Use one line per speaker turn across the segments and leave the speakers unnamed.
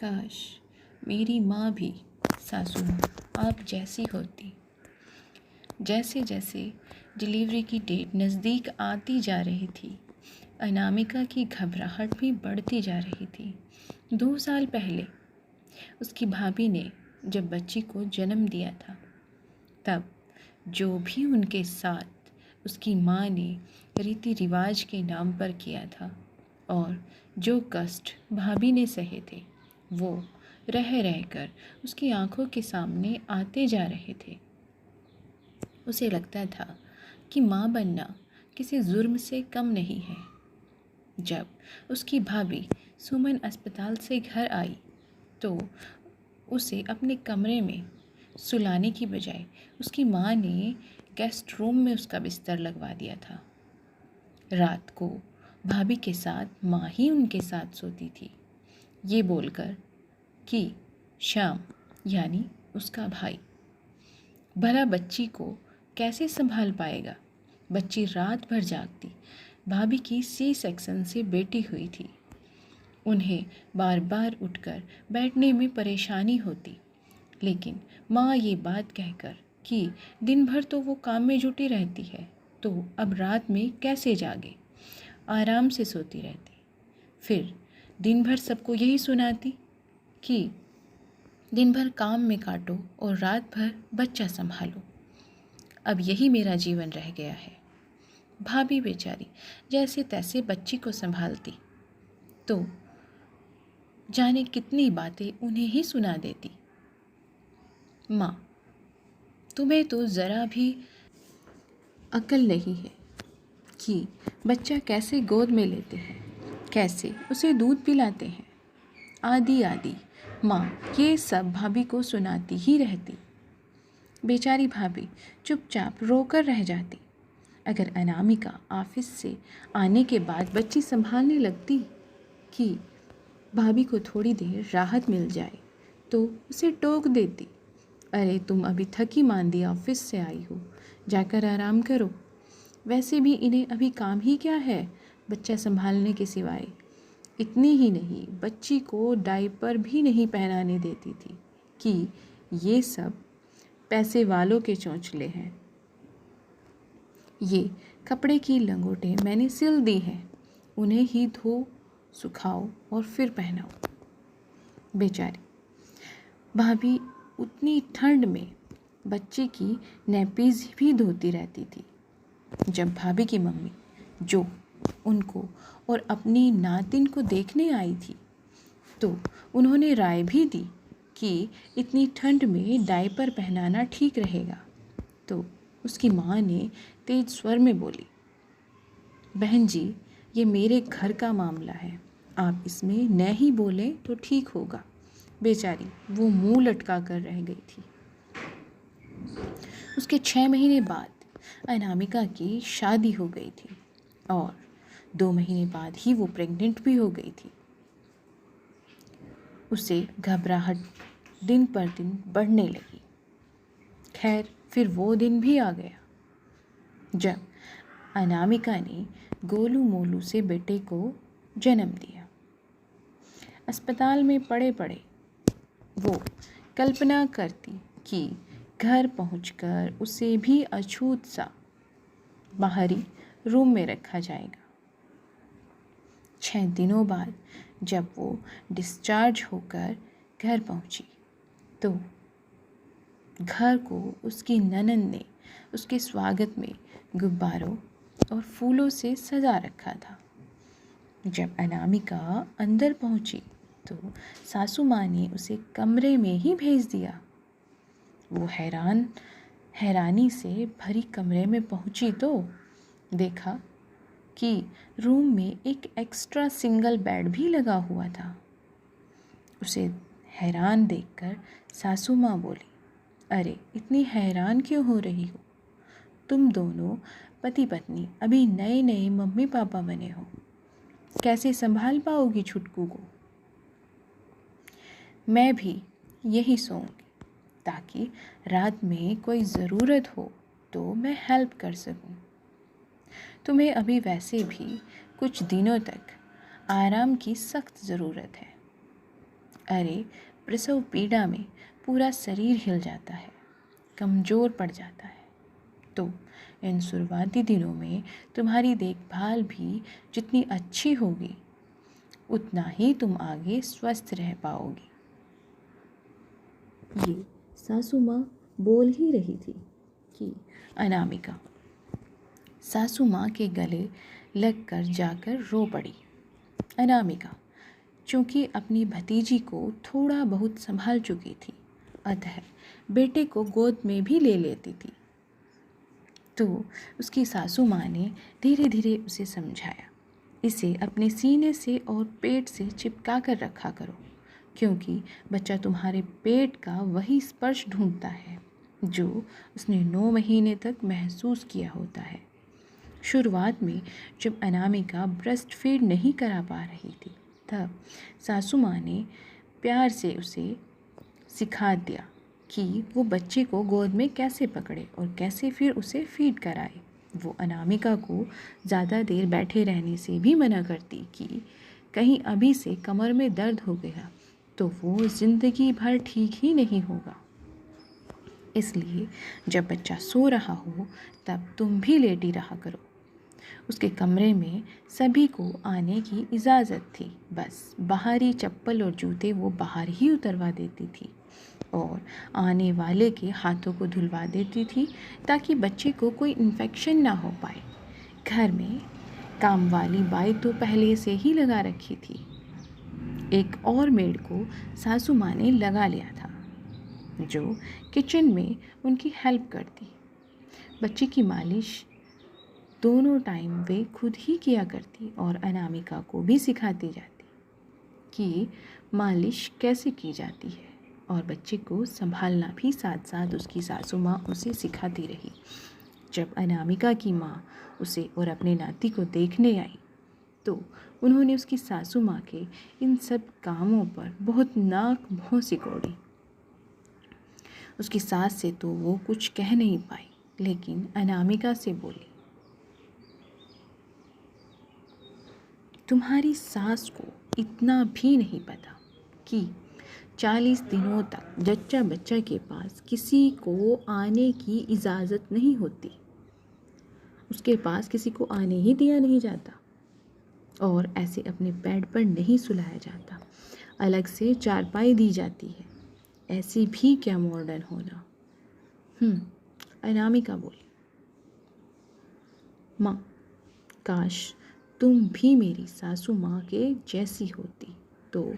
काश मेरी माँ भी सासू माँ आप जैसी होती। जैसे जैसे डिलीवरी की डेट नज़दीक आती जा रही थी, अनामिका की घबराहट भी बढ़ती जा रही थी। 2 साल पहले उसकी भाभी ने जब बच्ची को जन्म दिया था, तब जो भी उनके साथ उसकी माँ ने रीति रिवाज के नाम पर किया था और जो कष्ट भाभी ने सहे थे, वो रह रहकर उसकी आंखों के सामने आते जा रहे थे। उसे लगता था कि माँ बनना किसी जुर्म से कम नहीं है। जब उसकी भाभी सुमन अस्पताल से घर आई तो उसे अपने कमरे में सुलाने की बजाय उसकी माँ ने गेस्ट रूम में उसका बिस्तर लगवा दिया था। रात को भाभी के साथ माँ ही उनके साथ सोती थी, ये बोलकर कि श्याम यानी उसका भाई भला बच्ची को कैसे संभाल पाएगा। बच्ची रात भर जागती। भाभी की सी सेक्शन से बेटी हुई थी। उन्हें बार बार उठकर बैठने में परेशानी होती, लेकिन माँ ये बात कहकर कि दिन भर तो वो काम में जुटी रहती है, तो अब रात में कैसे जागे, आराम से सोती रहती। फिर दिन भर सबको यही सुनाती कि दिन भर काम में काटो और रात भर बच्चा संभालो। अब यही मेरा जीवन रह गया है। भाभी बेचारी जैसे तैसे बच्ची को संभालती तो जाने कितनी बातें उन्हें ही सुना देती। माँ, तुम्हें तो ज़रा भी अकल नहीं है कि बच्चा कैसे गोद में लेते हैं, कैसे उसे दूध पिलाते हैं, आदि आदि। माँ ये सब भाभी को सुनाती ही रहती। बेचारी भाभी चुपचाप रोकर रह जाती। अगर अनामिका ऑफिस से आने के बाद बच्ची संभालने लगती कि भाभी को थोड़ी देर राहत मिल जाए, तो उसे टोक देती, अरे तुम अभी थकी मांदी ऑफिस से आई हो, जाकर आराम करो। वैसे भी इन्हें अभी काम ही क्या है बच्चा संभालने के सिवाय। इतनी ही नहीं, बच्ची को डायपर भी नहीं पहनाने देती थी कि ये सब पैसे वालों के चौंचले हैं। ये कपड़े की लंगोटें मैंने सिल दी हैं, उन्हें ही धो सुखाओ और फिर पहनाओ। बेचारी भाभी उतनी ठंड में बच्चे की नैपीज भी धोती रहती थी। जब भाभी की मम्मी जो उनको और अपनी नातिन को देखने आई थी, तो उन्होंने राय भी दी कि इतनी ठंड में डायपर पहनाना ठीक रहेगा। तो उसकी माँ ने तेज स्वर में बोली, बहन जी ये मेरे घर का मामला है, आप इसमें न ही बोलें तो ठीक होगा। बेचारी वो मुंह लटका कर रह गई थी। उसके 6 महीने बाद अनामिका की शादी हो गई थी और 2 महीने बाद ही वो प्रेग्नेंट भी हो गई थी। उसे घबराहट दिन पर दिन बढ़ने लगी। खैर फिर वो दिन भी आ गया जब अनामिका ने गोलू मोलू से बेटे को जन्म दिया। अस्पताल में पड़े पड़े वो कल्पना करती कि घर पहुंचकर उसे भी अछूत सा बाहरी रूम में रखा जाएगा। 6 दिनों बाद जब वो डिस्चार्ज होकर घर पहुंची तो घर को उसकी ननद ने उसके स्वागत में गुब्बारों और फूलों से सजा रखा था। जब अनामिका अंदर पहुंची तो सासू माँ ने उसे कमरे में ही भेज दिया। वो हैरानी से भरी कमरे में पहुंची तो देखा कि रूम में एक एक्स्ट्रा सिंगल बेड भी लगा हुआ था। उसे हैरान देखकर सासू माँ बोली, अरे इतनी हैरान क्यों हो रही हो? तुम दोनों पति पत्नी अभी नए नए मम्मी पापा बने हो, कैसे संभाल पाओगी छुटकू को? मैं भी यही सोऊंगी ताकि रात में कोई ज़रूरत हो तो मैं हेल्प कर सकूं। तुम्हें अभी वैसे भी कुछ दिनों तक आराम की सख्त ज़रूरत है। अरे, प्रसव पीड़ा में पूरा शरीर हिल जाता है, कमज़ोर पड़ जाता है। तो इन शुरुआती दिनों में तुम्हारी देखभाल भी जितनी अच्छी होगी, उतना ही तुम आगे स्वस्थ रह पाओगी। ये सासू माँ बोल ही रही थी कि अनामिका सासू माँ के गले लगकर जाकर रो पड़ी। अनामिका चूँकि अपनी भतीजी को थोड़ा बहुत संभाल चुकी थी, अतः बेटे को गोद में भी ले लेती थी। तो उसकी सासू माँ ने धीरे धीरे उसे समझाया, इसे अपने सीने से और पेट से चिपका कर रखा करो, क्योंकि बच्चा तुम्हारे पेट का वही स्पर्श ढूंढता है जो उसने 9 महीने तक महसूस किया होता है। शुरुआत में जब अनामिका ब्रेस्ट फीड नहीं करा पा रही थी, तब सासू माँ ने प्यार से उसे सिखा दिया कि वो बच्चे को गोद में कैसे पकड़े और कैसे फिर उसे फीड कराए। वो अनामिका को ज़्यादा देर बैठे रहने से भी मना करती कि कहीं अभी से कमर में दर्द हो गया तो वो ज़िंदगी भर ठीक ही नहीं होगा। इसलिए जब बच्चा सो रहा हो तब तुम भी लेटी रहा करो। उसके कमरे में सभी को आने की इजाज़त थी, बस बाहरी चप्पल और जूते वो बाहर ही उतरवा देती थी और आने वाले के हाथों को धुलवा देती थी ताकि बच्चे को कोई इन्फेक्शन ना हो पाए। घर में काम वाली बाई तो पहले से ही लगा रखी थी। एक और मेड को सासू माँ ने लगा लिया था जो किचन में उनकी हेल्प करती। बच्चे की मालिश दोनों टाइम वे खुद ही किया करती और अनामिका को भी सिखाती जाती कि मालिश कैसे की जाती है, और बच्चे को संभालना भी साथ साथ उसकी सासू माँ उसे सिखाती रही। जब अनामिका की माँ उसे और अपने नाती को देखने आई तो उन्होंने उसकी सासू माँ के इन सब कामों पर बहुत नाक भौं सिकोड़ी। उसकी सास से तो वो कुछ कह नहीं पाई, लेकिन अनामिका से बोली, तुम्हारी सास को इतना भी नहीं पता कि 40 दिनों तक जच्चा बच्चा के पास किसी को आने की इजाज़त नहीं होती। उसके पास किसी को आने ही दिया नहीं जाता और ऐसे अपने बेड पर नहीं सुलाया जाता, अलग से चारपाई दी जाती है। ऐसी भी क्या मॉडर्न होना। अनामिका बोली, माँ, काश तुम भी मेरी सासू माँ के जैसी होती तो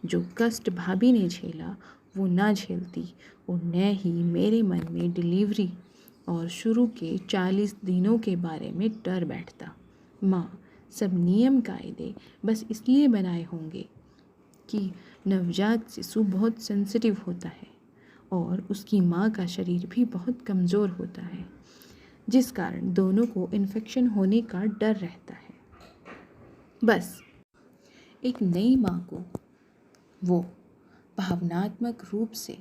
जो कष्ट भाभी ने झेला वो ना झेलती और न ही मेरे मन में डिलीवरी और शुरू के 40 दिनों के बारे में डर बैठता। माँ, सब नियम कायदे बस इसलिए बनाए होंगे कि नवजात शिशु बहुत सेंसिटिव होता है और उसकी माँ का शरीर भी बहुत कमज़ोर होता है, जिस कारण दोनों को इन्फेक्शन होने का डर रहता है। बस एक नई माँ को वो भावनात्मक रूप से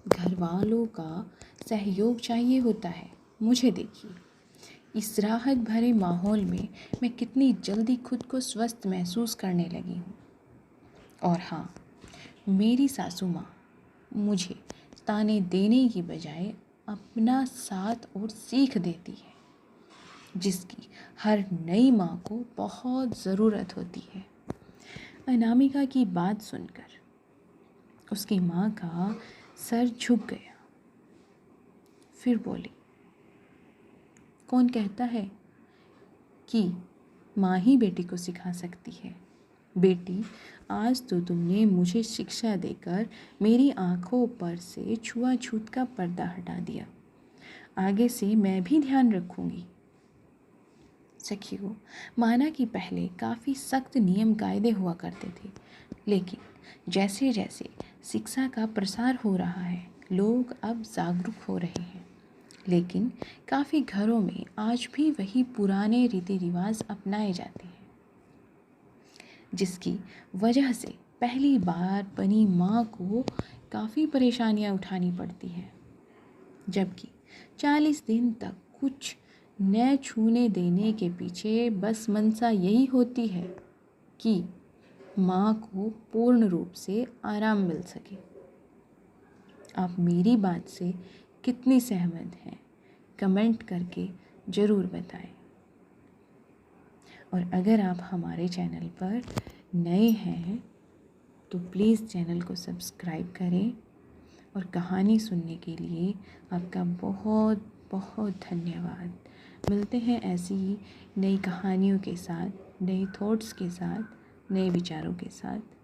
घर वालों का सहयोग चाहिए होता है। मुझे देखिए, इस राहत भरे माहौल में मैं कितनी जल्दी खुद को स्वस्थ महसूस करने लगी हूँ। और हाँ, मेरी सासू माँ मुझे ताने देने की बजाय अपना साथ और सीख देती है, जिसकी हर नई माँ को बहुत ज़रूरत होती है। अनामिका की बात सुनकर उसकी माँ का सर झुक गया। फिर बोली, कौन कहता है कि माँ ही बेटी को सिखा सकती है? बेटी, आज तो तुमने मुझे शिक्षा देकर मेरी आँखों पर से छुआछूत का पर्दा हटा दिया। आगे से मैं भी ध्यान रखूँगी। सखियों, माना कि पहले काफ़ी सख्त नियम कायदे हुआ करते थे, लेकिन जैसे जैसे शिक्षा का प्रसार हो रहा है, लोग अब जागरूक हो रहे हैं। लेकिन काफ़ी घरों में आज भी वही पुराने रीति रिवाज अपनाए जाते हैं, जिसकी वजह से पहली बार बनी माँ को काफ़ी परेशानियाँ उठानी पड़ती हैं। जबकि 40 दिन तक कुछ न छूने देने के पीछे बस मंशा यही होती है कि माँ को पूर्ण रूप से आराम मिल सके। आप मेरी बात से कितनी सहमत हैं कमेंट करके ज़रूर बताएं। और अगर आप हमारे चैनल पर नए हैं तो प्लीज़ चैनल को सब्सक्राइब करें। और कहानी सुनने के लिए आपका बहुत बहुत धन्यवाद। मिलते हैं ऐसी ही नई कहानियों के साथ, नए थॉट्स के साथ, नए विचारों के साथ।